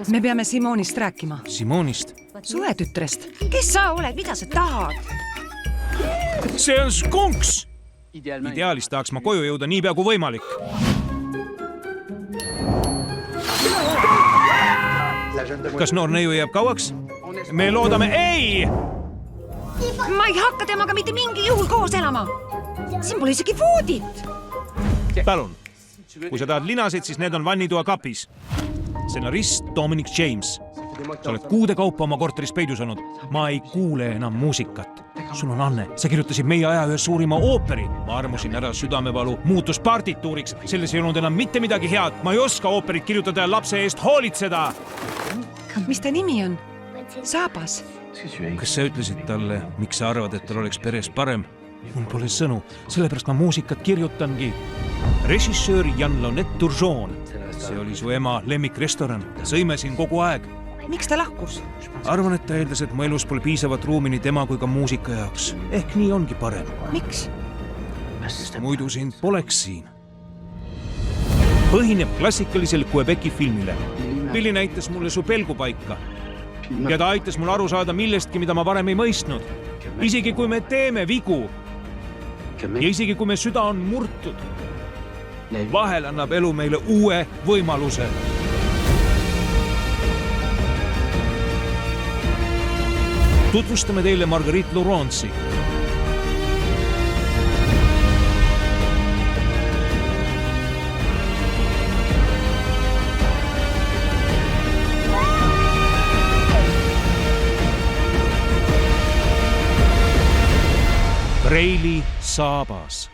Me peame Simonist rääkima. Simonist? Suvetütrest. Kes sa oled? Mida sa tahad? See on skunks! Ideaalis tahaks ma koju jõuda niipea kui võimalik. Kas noor neiu jääb kauaks? Me loodame ei! Ma ei hakka temaga mitte mingi juhul koos elama. Siin pole isegi voodit. Palun, kui sa tahad linasid, siis need on vannitoa kapis. Stsenarist Dominic James. Sa oled kuude kaupa oma korteris peidus olnud. Ma ei kuule enam muusikat. Sul on Anne. Sa kirjutasid meie aja ühe suurima ooperi. Ma armusin ära südamevalu. Muutus partituuriks. Selles ei olnud enam mitte midagi head. Ma ei oska ooperit kirjutada ja lapse eest hoolitseda. Mis ta nimi on? Saabas. Kas sa ütlesid talle, miks sa arvad, et tal oleks peres parem? Mul pole sõnu. Sellepärast ma muusikat kirjutangi. Režissöör Jan-Lonet Turgeon. See oli su ema lemmikrestoran. Sõime siin kogu aeg. Miks ta lahkus? Arvan, et ta eeldas, et mu elus pole piisavat ruumi nii tema kui ka muusika jaoks. Ehk nii ongi parem. Miks? Muidu sind poleks siin. Põhineb klassikalisel Quebeci filmile. Billy näitas mulle su pelgupaika. Ja ta aitas mul aru saada millestki, mida ma varem ei mõistnud. Isegi kui me teeme vigu. Ja isegi kui me süda on murtud. Vahel annab elu meile uue võimaluse. Tutvustame teile Marguerite Laurence'i. Preili Saabas.